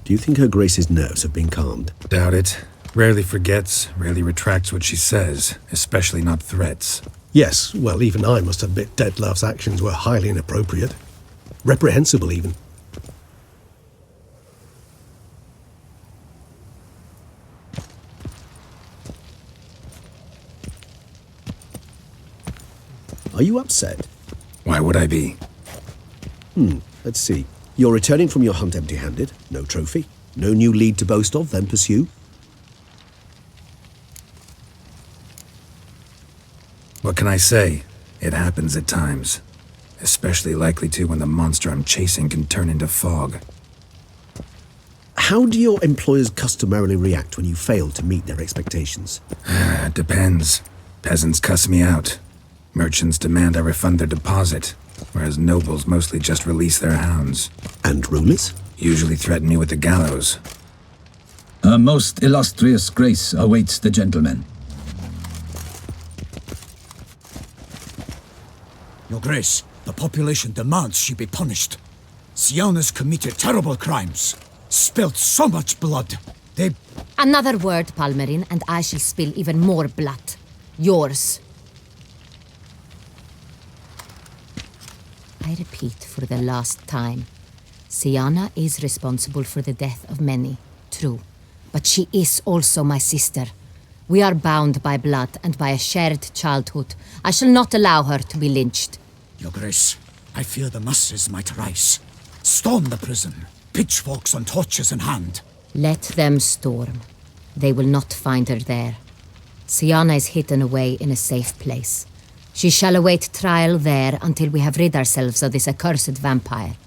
Do you think Her Grace's nerves have been calmed? Doubt it. Rarely forgets, rarely retracts what she says, especially not threats. Yes, well, even I must admit Detlef's actions were highly inappropriate. Reprehensible, even. Are you upset? Why would I be? Let's see. You're returning from your hunt empty-handed. No trophy. No new lead to boast of, then pursue. What can I say? It happens at times. Especially likely to when the monster I'm chasing can turn into fog. How do your employers customarily react when you fail to meet their expectations? It depends. Peasants cuss me out. Merchants demand I refund their deposit, whereas nobles mostly just release their hounds. And rulers? Usually threaten me with the gallows. Her most illustrious grace awaits the gentleman. Your Grace, the population demands she be punished. Siana's committed terrible crimes. Spilt so much blood. They... Another word, Palmerin, and I shall spill even more blood. Yours. I repeat for the last time. Siana is responsible for the death of many, true. But she is also my sister. We are bound by blood and by a shared childhood. I shall not allow her to be lynched. Your Grace, I fear the masses might rise. Storm the prison, pitchforks and torches in hand. Let them storm. They will not find her there. Siana is hidden away in a safe place. She shall await trial there until we have rid ourselves of this accursed vampire.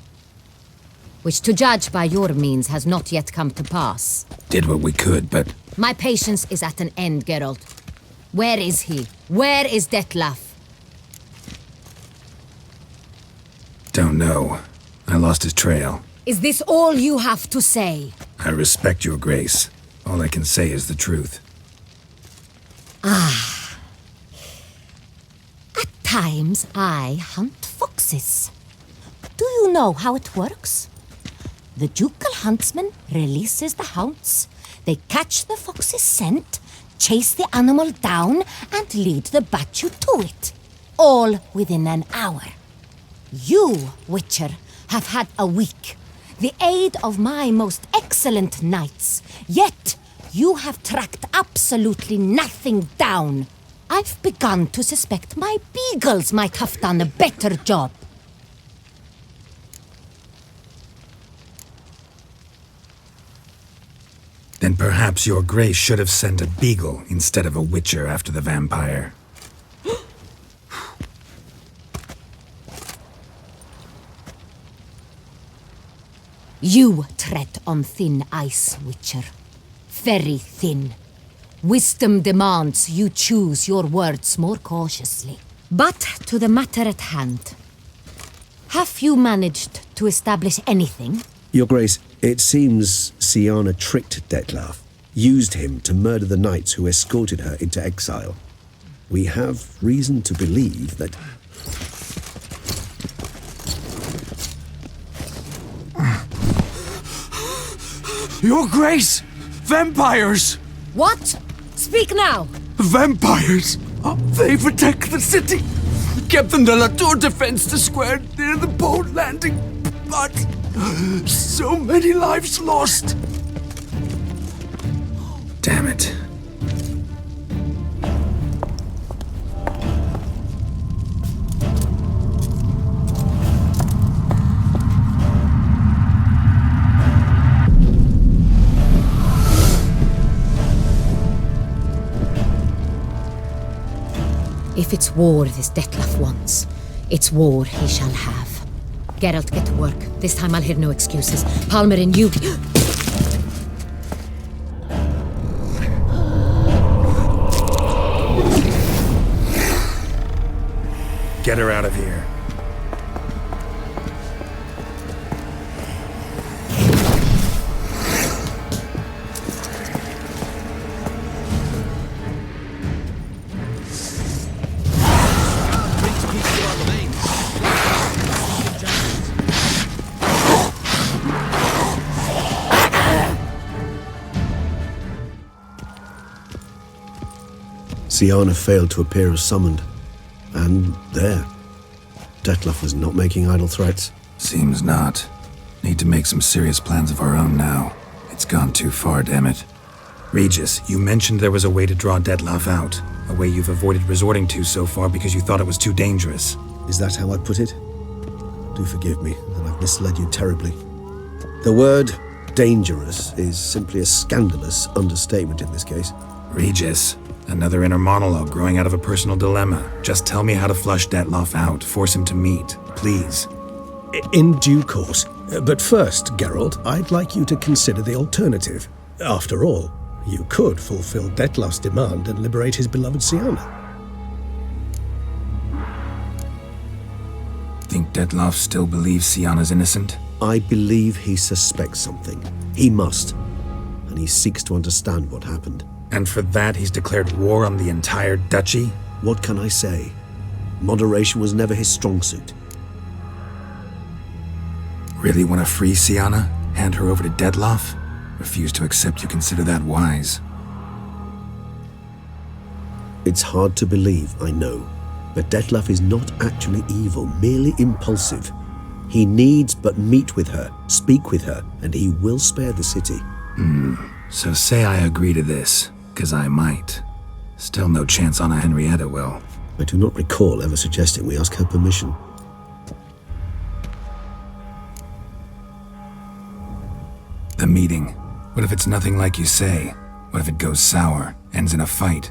Which, to judge by your means, has not yet come to pass. Did what we could, but... My patience is at an end, Geralt. Where is he? Where is Detlef? Don't know. I lost his trail. Is this all you have to say? I respect your grace. All I can say is the truth. At times, I hunt foxes. Do you know how it works? The ducal huntsman releases the hounds. They catch the fox's scent, chase the animal down, and lead the Bachu to it. All within an hour. You, Witcher, have had a week. The aid of my most excellent knights. Yet, you have tracked absolutely nothing down. I've begun to suspect my beagles might have done a better job. Then perhaps your grace should have sent a beagle instead of a witcher after the vampire. You tread on thin ice, Witcher. Very thin. Wisdom demands you choose your words more cautiously. But to the matter at hand. Have you managed to establish anything? Your Grace, it seems Siana tricked Detlef, used him to murder the knights who escorted her into exile. We have reason to believe that... Your Grace! Vampires! What? Speak now! Vampires! They protect the city! Captain de la Tour defends the square near the boat landing, but so many lives lost! Damn it. If it's war this Detlef wants, it's war he shall have. Geralt, get to work. This time I'll hear no excuses. Palmerin, you... Get her out of here. Siana failed to appear as summoned. And there. Detlef was not making idle threats. Seems not. Need to make some serious plans of our own now. It's gone too far, damn it. Regis, you mentioned there was a way to draw Detlef out. A way you've avoided resorting to so far because you thought it was too dangerous. Is that how I put it? Do forgive me that I've misled you terribly. The word dangerous is simply a scandalous understatement in this case. Regis, another inner monologue growing out of a personal dilemma. Just tell me how to flush Detlef out, force him to meet, please. In due course. But first, Geralt, I'd like you to consider the alternative. After all, you could fulfill Detlef's demand and liberate his beloved Siana. Think Detlef still believes Siana's innocent? I believe he suspects something. He must. And he seeks to understand what happened. And for that he's declared war on the entire duchy? What can I say? Moderation was never his strong suit. Really want to free Siana? Hand her over to Detlef? Refuse to accept you consider that wise. It's hard to believe, I know. But Detlef is not actually evil, merely impulsive. He needs but meet with her, speak with her, and he will spare the city. So say I agree to this, 'cause I might. Still no chance Anna Henrietta will. I do not recall ever suggesting we ask her permission. The meeting. What if it's nothing like you say? What if it goes sour, ends in a fight?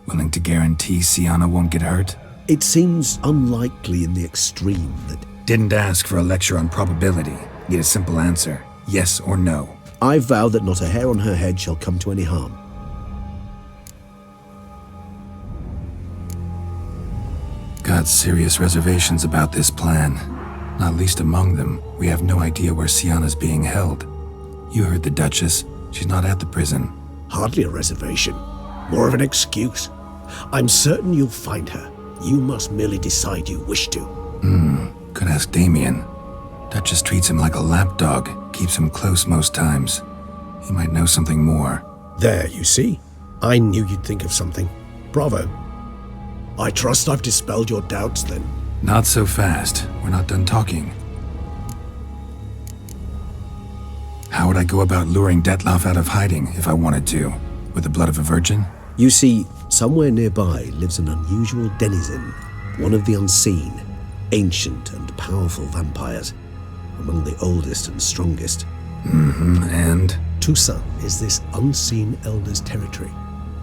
Willing to guarantee Siana won't get hurt? It seems unlikely in the extreme that... Didn't ask for a lecture on probability. Need a simple answer. Yes or no. I vow that not a hair on her head shall come to any harm. Got serious reservations about this plan. Not least among them, we have no idea where Siana's being held. You heard the Duchess. She's not at the prison. Hardly a reservation. More of an excuse. I'm certain you'll find her. You must merely decide you wish to. Could ask Damien. Duchess treats him like a lapdog, keeps him close most times. He might know something more. There, you see? I knew you'd think of something. Bravo. I trust I've dispelled your doubts, then. Not so fast. We're not done talking. How would I go about luring Detlef out of hiding if I wanted to? With the blood of a virgin? You see, somewhere nearby lives an unusual denizen, one of the unseen, ancient and powerful vampires, among the oldest and strongest. And? Toussaint is this unseen elder's territory.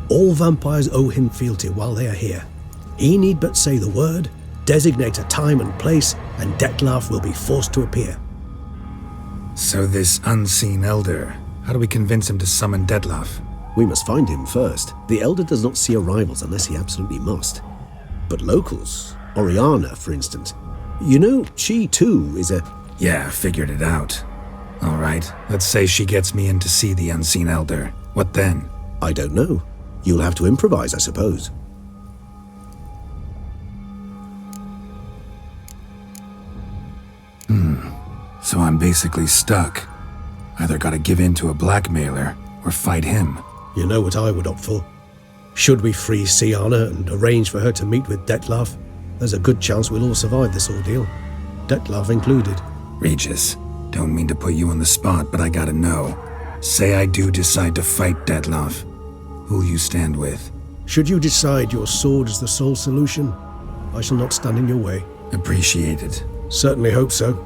All vampires owe him fealty while they are here. He need but say the word, designate a time and place, and Detlef will be forced to appear. So this unseen elder, how do we convince him to summon Detlef? We must find him first. The Elder does not see arrivals unless he absolutely must. But locals, Oriana, for instance, you know, she too is a... Yeah, figured it out. All right, let's say she gets me in to see the unseen elder. What then? I don't know. You'll have to improvise, I suppose. So I'm basically stuck. Either gotta give in to a blackmailer or fight him. You know what I would opt for? Should we free Siana and arrange for her to meet with Detlef, there's a good chance we'll all survive this ordeal. Detlef included. Regis, don't mean to put you on the spot, but I gotta know. Say I do decide to fight Detlef. Who'll you stand with? Should you decide your sword is the sole solution, I shall not stand in your way. Appreciated. Certainly hope so.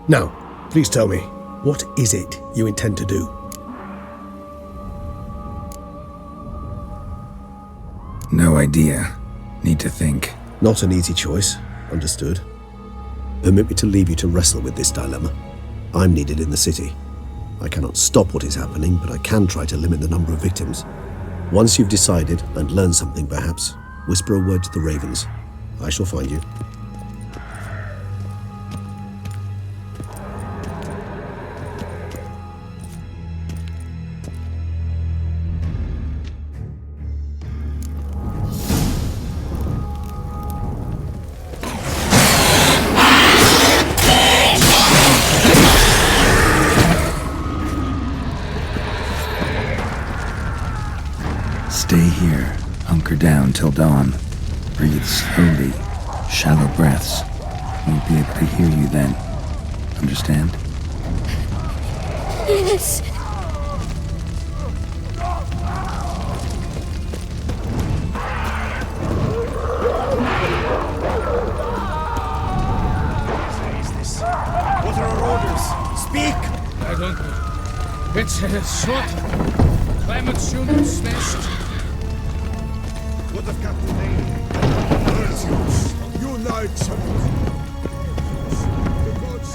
Now, please tell me, what is it you intend to do? No idea. Need to think. Not an easy choice. Understood. Permit me to leave you to wrestle with this dilemma. I'm needed in the city. I cannot stop what is happening, but I can try to limit the number of victims. Once you've decided, and learned something perhaps, whisper a word to the ravens. I shall find you. Stay here. I'm hunker down till dawn. Breathe slowly, shallow breaths. Won't be able to hear you then. Understand? Yes. What are our orders? Speak! I don't know. It's short. Climate soon smashed. What of Captain Lane? Unite, Sergeant. The gods.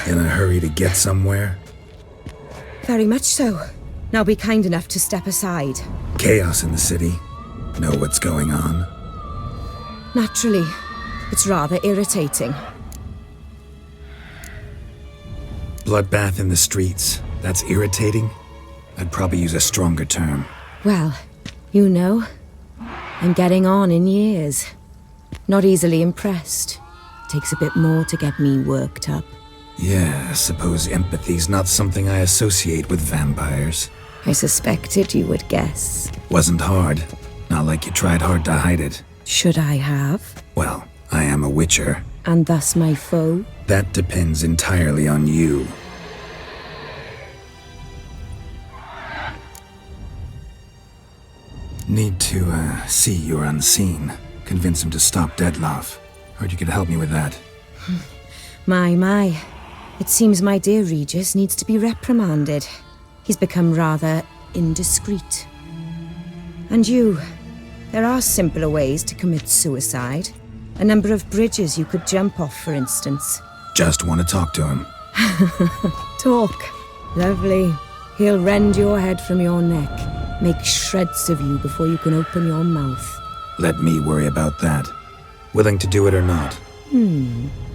In a hurry to get somewhere? Very much so. Now be kind enough to step aside. Chaos in the city. Know what's going on? Naturally, it's rather irritating. Bloodbath in the streets. That's irritating? I'd probably use a stronger term. Well, you know, I'm getting on in years. Not easily impressed. Takes a bit more to get me worked up. Yeah, I suppose empathy's not something I associate with vampires. I suspected you would guess. Wasn't hard. Not like you tried hard to hide it. Should I have? Well, I am a witcher. And thus my foe? That depends entirely on you. Need to, see you're unseen. Convince him to stop Dettlaff. Heard you could help me with that. My. It seems my dear Regis needs to be reprimanded. He's become rather indiscreet. And you, there are simpler ways to commit suicide. A number of bridges you could jump off, for instance. Just want to talk to him. Talk. Lovely. He'll rend your head from your neck, make shreds of you before you can open your mouth. Let me worry about that. Willing to do it or not?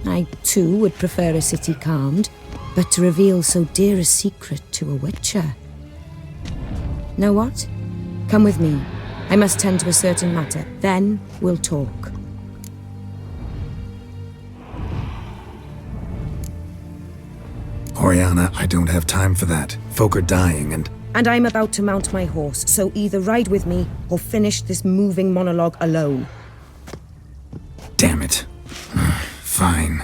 I, too, would prefer a city calmed, but to reveal so dear a secret to a witcher. Know what? Come with me. I must tend to a certain matter. Then we'll talk. Oriana, I don't have time for that. Folk are dying and... And I'm about to mount my horse, so either ride with me or finish this moving monologue alone. Damn it. Fine.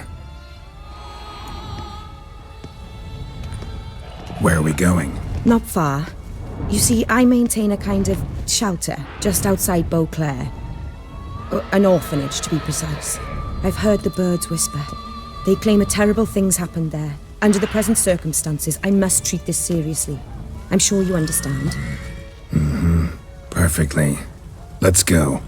Where are we going? Not far. You see, I maintain a kind of shelter just outside Beauclair. An orphanage, to be precise. I've heard the birds whisper. They claim a terrible thing's happened there. Under the present circumstances, I must treat this seriously. I'm sure you understand. Perfectly. Let's go.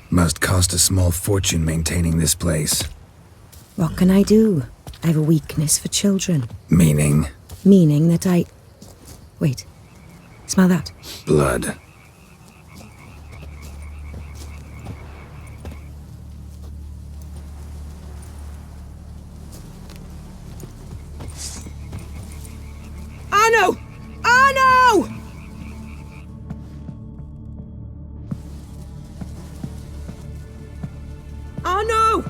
Must cost a small fortune maintaining this place. What can I do? I have a weakness for children. Meaning? Meaning that I... Wait. Smell that? Blood. Arno! Arno! Arno!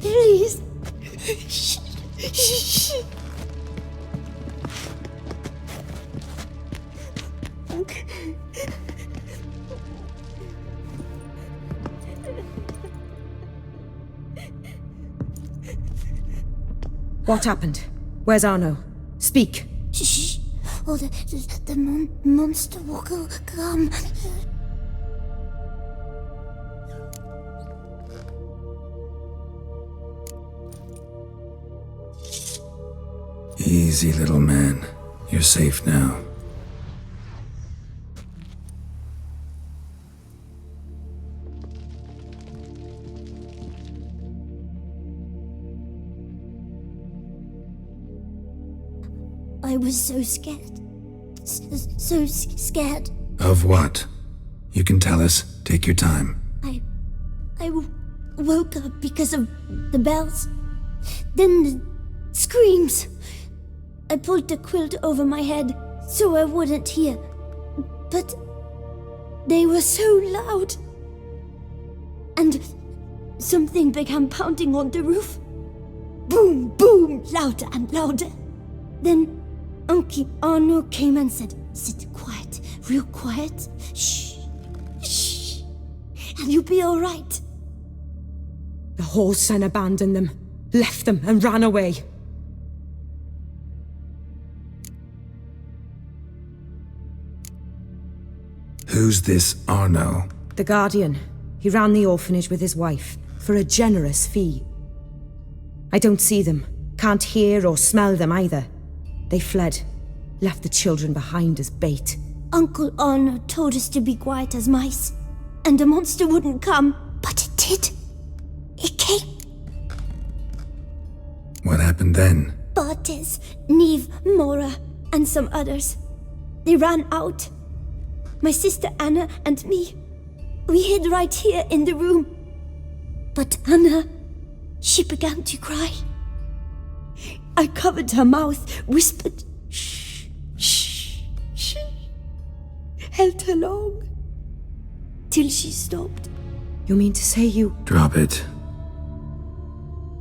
Please. What happened? Where's Arno? Speak. Shh. Oh, the monster will come. Easy, little man. You're safe now. I was so scared. so scared. Of what? You can tell us. Take your time. I woke up because of the bells. Then the screams. I pulled the quilt over my head so I wouldn't hear. But they were so loud. And something began pounding on the roof. Boom, boom, louder and louder. Then Uncle Arno came and said, "Sit quiet, real quiet. Shh, shh, and you'll be all right." The whoreson abandoned them, left them, and ran away. Who's this Arno? The Guardian. He ran the orphanage with his wife, for a generous fee. I don't see them, can't hear or smell them either. They fled, left the children behind as bait. Uncle Arno told us to be quiet as mice, and the monster wouldn't come, but it did. It came. What happened then? Bartes, Neve, Mora, and some others. They ran out. My sister Anna and me. We hid right here in the room. But Anna, she began to cry. I covered her mouth, whispered, "Shh, shh, shh." Held her long, till she stopped. You mean to say you... Drop it.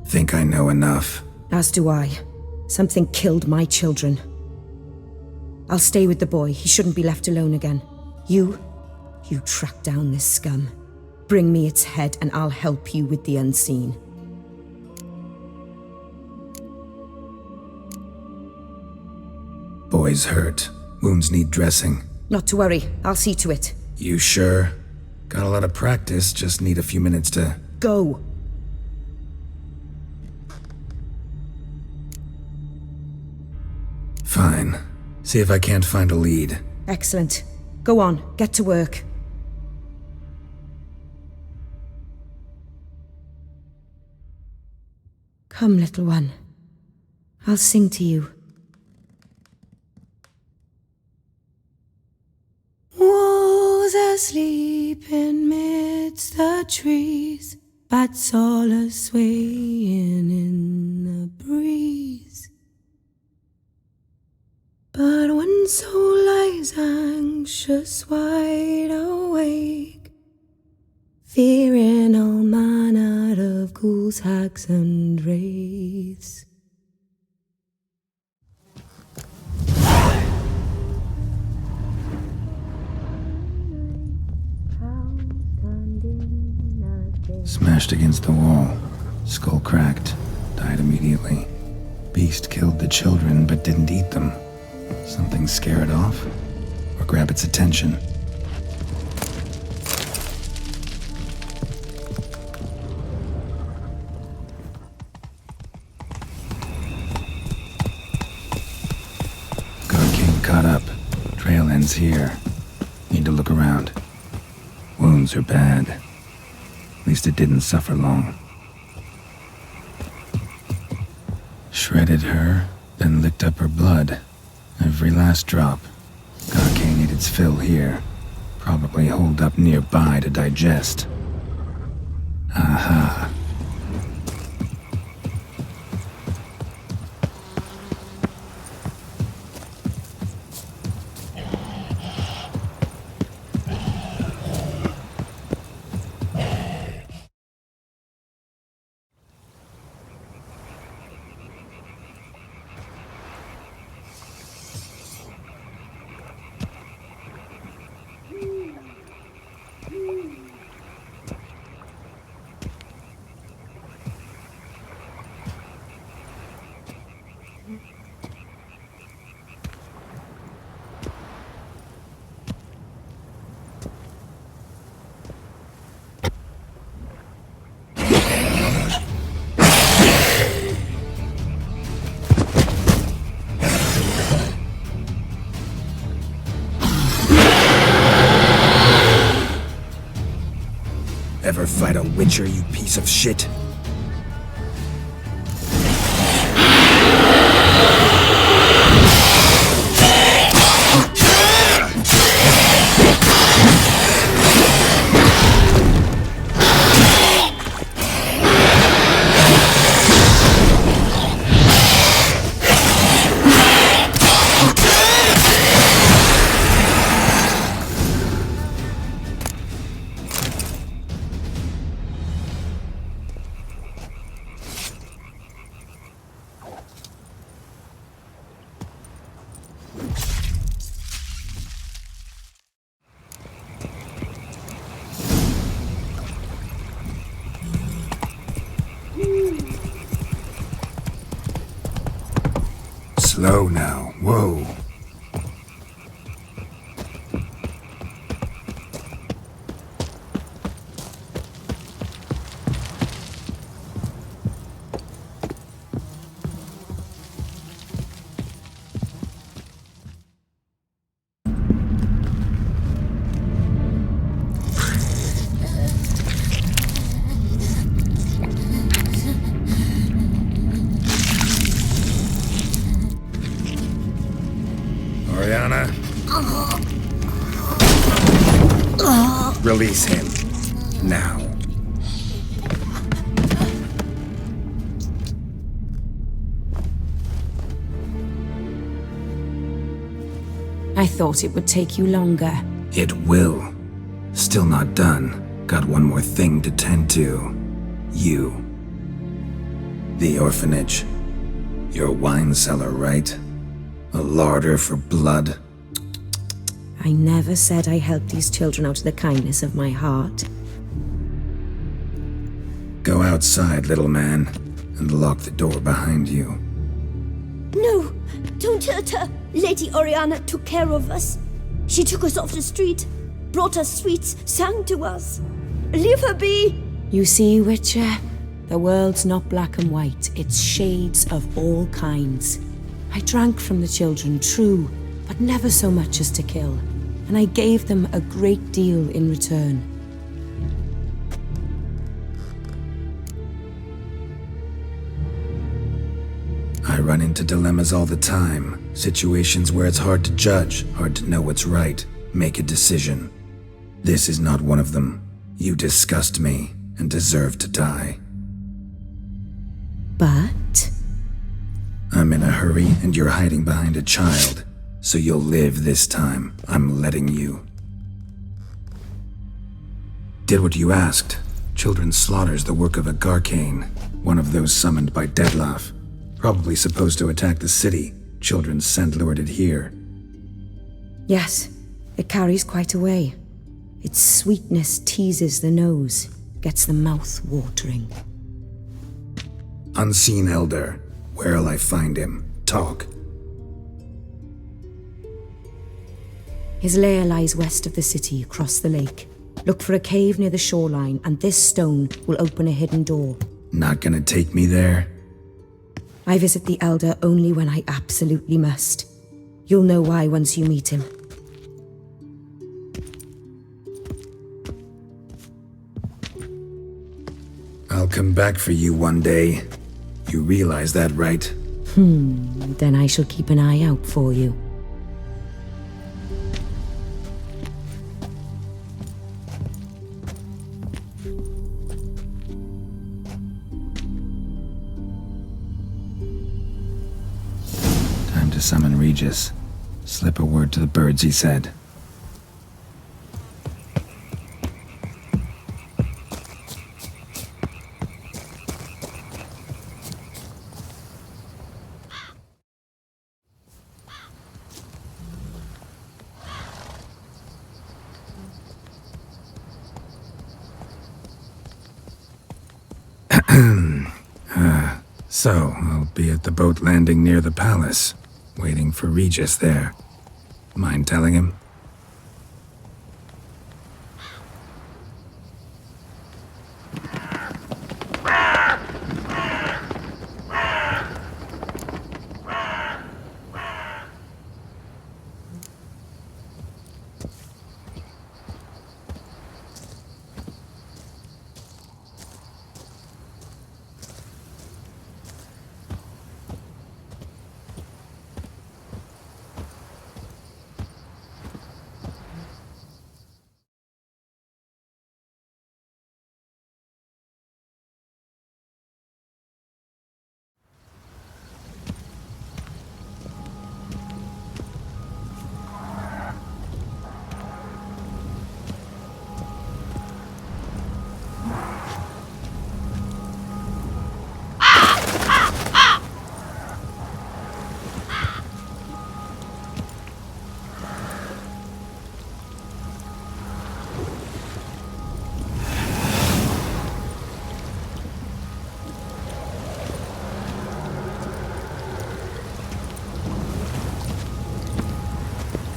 Think I know enough. As do I. Something killed my children. I'll stay with the boy. He shouldn't be left alone again. You track down this scum. Bring me its head and I'll help you with the unseen. Boy's hurt. Wounds need dressing. Not to worry. I'll see to it. You sure? Got a lot of practice, just need a few minutes to... Go. Fine. See if I can't find a lead. Excellent. Go on, get to work. Come, little one. I'll sing to you. Wolves asleep in midst the trees, bats all a-swaying in the breeze. But one soul lies anxious, wide awake, fearing all manner of ghouls, hags, and wraiths. Smashed against the wall. Skull cracked. Died immediately. Beast killed the children but didn't eat them. Something scare it off? Or grab its attention? God King caught up. Trail ends here. Need to look around. Wounds are bad. At least it didn't suffer long. Shredded her, then licked up her blood. Every last drop. God King ate its fill here. Probably holed up nearby to digest. Aha. Ever fight a witcher, you piece of shit? low now. Whoa. Oriana? Release him. Now. I thought it would take you longer. It will. Still not done. Got one more thing to tend to. You. The orphanage. Your wine cellar, right? A larder for blood. I never said I helped these children out of the kindness of my heart. Go outside, little man, and lock the door behind you. No, don't hurt her. Lady Oriana took care of us. She took us off the street, brought us sweets, sang to us. Leave her be. You see, Witcher? The world's not black and white. It's shades of all kinds. I drank from the children, true, but never so much as to kill. And I gave them a great deal in return. I run into dilemmas all the time. Situations where it's hard to judge, hard to know what's right, make a decision. This is not one of them. You disgust me and deserve to die. But? I'm in a hurry and you're hiding behind a child. So you'll live this time. I'm letting you. Did what you asked. Children's slaughter's the work of a Garcane, one of those summoned by Dettlaff. Probably supposed to attack the city. Children's scent lured it here. Yes, it carries quite a way. Its sweetness teases the nose, gets the mouth watering. Unseen Elder. Where'll I find him? Talk. His lair lies west of the city, across the lake. Look for a cave near the shoreline, and this stone will open a hidden door. Not gonna take me there? I visit the Elder only when I absolutely must. You'll know why once you meet him. I'll come back for you one day. You realize that, right? Then I shall keep an eye out for you. Time to summon Regis. Slip a word to the birds, he said. So, I'll be at the boat landing near the palace, waiting for Regis there. Mind telling him?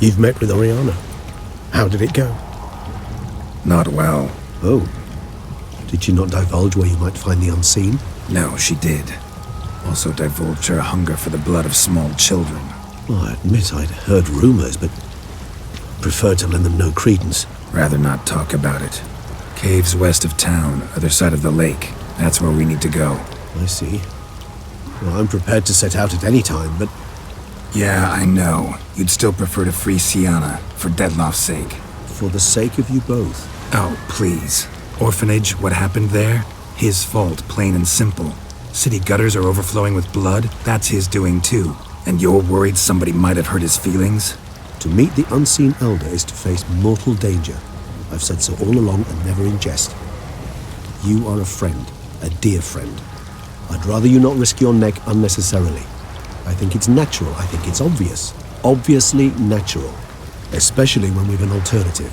You've met with Oriana. How did it go? Not well. Oh. Did she not divulge where you might find the unseen? No, she did. Also divulged her hunger for the blood of small children. Well, I admit I'd heard rumors, but preferred to lend them no credence. Rather not talk about it. Caves west of town, other side of the lake. That's where we need to go. I see. Well, I'm prepared to set out at any time, but... Yeah, I know. You'd still prefer to free Sienna, for Dettlaff's sake. For the sake of you both. Oh, please. Orphanage, what happened there? His fault, plain and simple. City gutters are overflowing with blood, that's his doing too. And you're worried somebody might have hurt his feelings? To meet the unseen elder is to face mortal danger. I've said so all along and never in jest. You are a friend, a dear friend. I'd rather you not risk your neck unnecessarily. I think it's natural, I think it's obvious. Obviously natural. Especially when we've an alternative.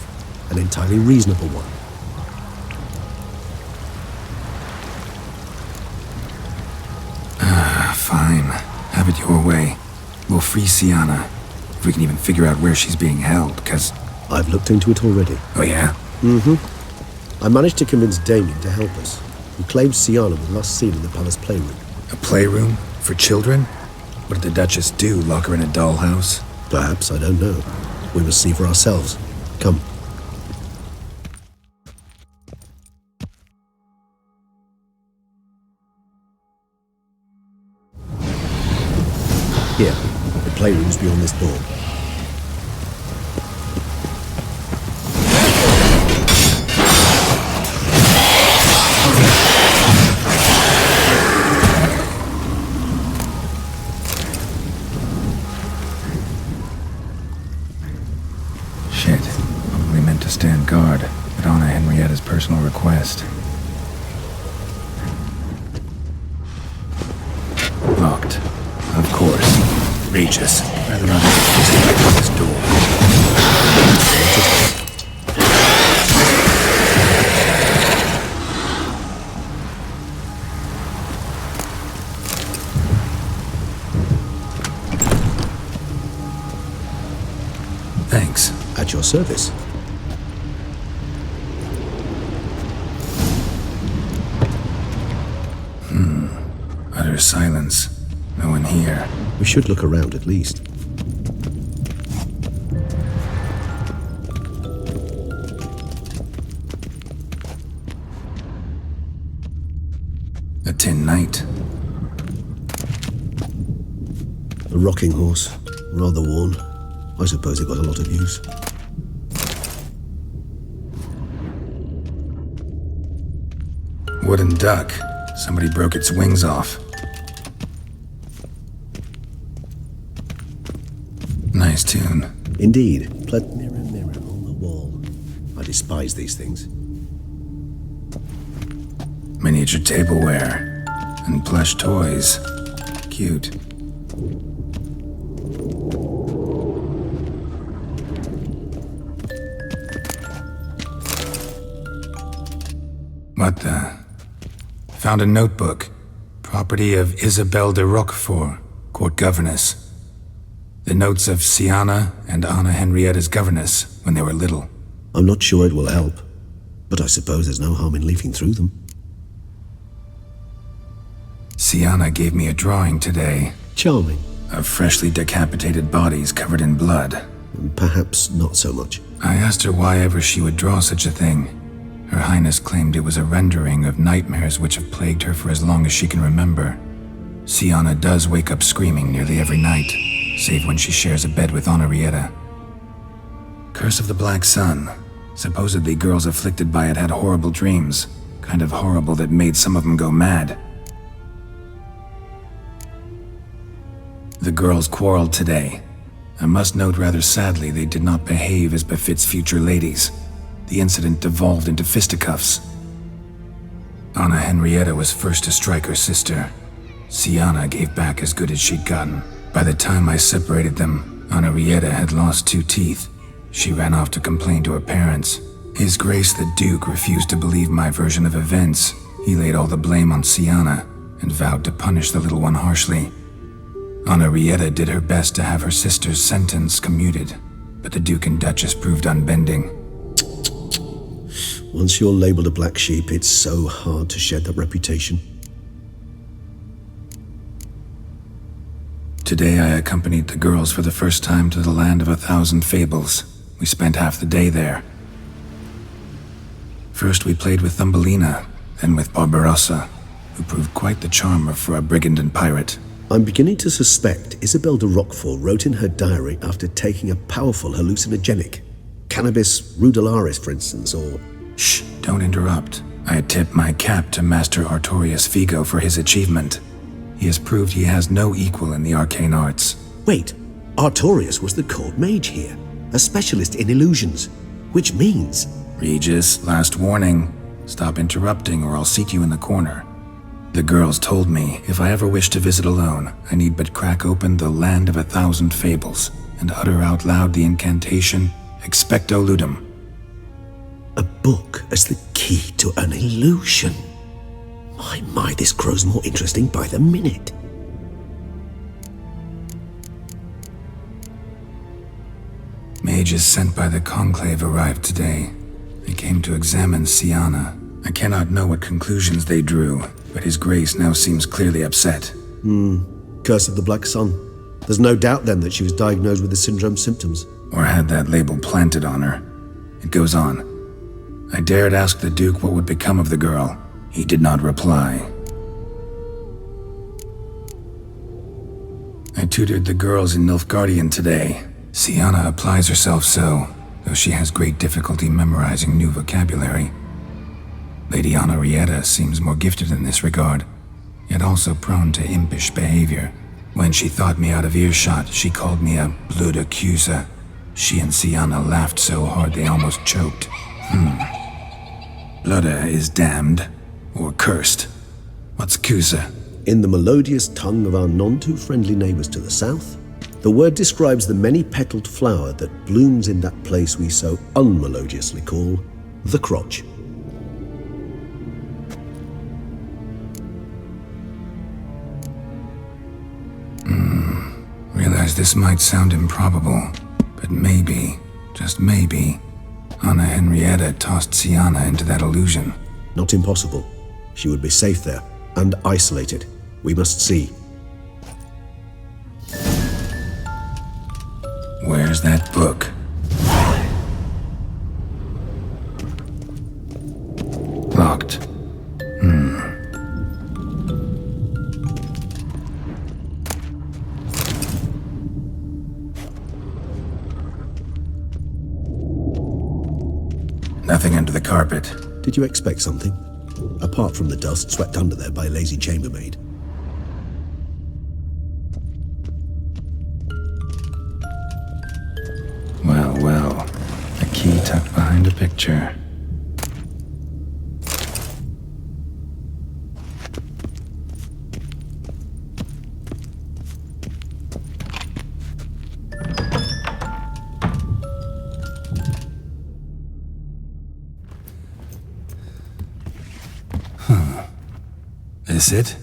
An entirely reasonable one. Fine. Have it your way. We'll free Sienna. If we can even figure out where she's being held, cause... I've looked into it already. Oh yeah? Mm-hmm. I managed to convince Damien to help us. He claims Sienna was last seen in the palace playroom. A playroom? For children? What did the Duchess do? Lock her in a dollhouse? Perhaps, I don't know. We must see for ourselves. Come. Here, the playroom's beyond this door. Shit. Probably meant to stand guard, but on Henrietta's personal request. Locked. Of course. Regis. Rather not have a fist on this door. Thanks. At your service. Utter silence. No one here. We should look around at least. A tin knight. A rocking horse. Rather worn. I suppose it got a lot of use. Wooden duck. Somebody broke its wings off. Nice tune. Indeed. Mirror, mirror on the wall. I despise these things. Miniature tableware. And plush toys. Cute. What the? Found a notebook. Property of Isabelle de Roquefort, court governess. The notes of Sienna and Anna Henrietta's governess when they were little. I'm not sure it will help, but I suppose there's no harm in leafing through them. Sienna gave me a drawing today. Charming. Of freshly decapitated bodies covered in blood. Perhaps not so much. I asked her why ever she would draw such a thing. Her Highness claimed it was a rendering of nightmares which have plagued her for as long as she can remember. Sienna does wake up screaming nearly every night, save when she shares a bed with Henrietta. Curse of the Black Sun. Supposedly girls afflicted by it had horrible dreams. Kind of horrible that made some of them go mad. The girls quarreled today. I must note rather sadly they did not behave as befits future ladies. The incident devolved into fisticuffs. Anna Henrietta was first to strike her sister. Sienna gave back as good as she'd gotten. By the time I separated them, Henrietta had lost 2 teeth. She ran off to complain to her parents. His Grace the Duke refused to believe my version of events. He laid all the blame on Sienna and vowed to punish the little one harshly. Henrietta did her best to have her sister's sentence commuted, but the Duke and Duchess proved unbending. Once you're labelled a black sheep, it's so hard to shed that reputation. Today I accompanied the girls for the first time to the land of 1,000 fables. We spent half the day there. First we played with Thumbelina, then with Barbarossa, who proved quite the charmer for a brigand and pirate. I'm beginning to suspect Isabel de Roquefort wrote in her diary after taking a powerful hallucinogenic. Cannabis rudularis, for instance, or... Shh, don't interrupt. I tip my cap to Master Artorius Figo for his achievement. He has proved he has no equal in the arcane arts. Wait, Artorius was the court mage here, a specialist in illusions, which means... Regis, last warning. Stop interrupting or I'll seat you in the corner. The girls told me if I ever wish to visit alone, I need but crack open the land of 1,000 fables and utter out loud the incantation Expecto Ludum. A book as the key to an illusion. My, this grows more interesting by the minute. Mages sent by the Conclave arrived today. They came to examine Siana. I cannot know what conclusions they drew, but His Grace now seems clearly upset. Curse of the Black Sun. There's no doubt then that she was diagnosed with the syndrome symptoms. Or had that label planted on her. It goes on. I dared ask the Duke what would become of the girl. He did not reply. I tutored the girls in Nilfgaardian today. Siana applies herself so, though she has great difficulty memorizing new vocabulary. Lady Henrietta seems more gifted in this regard, yet also prone to impish behavior. When she thought me out of earshot, she called me a blood accuser. She and Siana laughed so hard they almost choked. Blooda is damned, or cursed. What's Cusa? In the melodious tongue of our none-too-friendly neighbours to the south, the word describes the many-petalled flower that blooms in that place we so unmelodiously call the crotch. Realize this might sound improbable, but maybe, just maybe, Anna Henrietta tossed Siana into that illusion. Not impossible. She would be safe there, and isolated. We must see. Where's that book? Locked. Nothing under the carpet. Did you expect something? Apart from the dust swept under there by a lazy chambermaid. Well, a key tucked behind a picture. This it?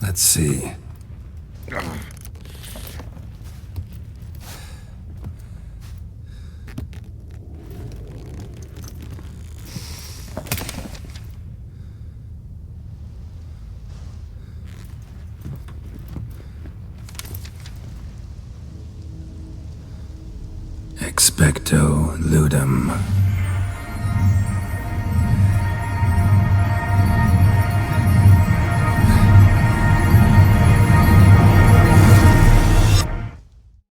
Let's see. Expecto Ludum.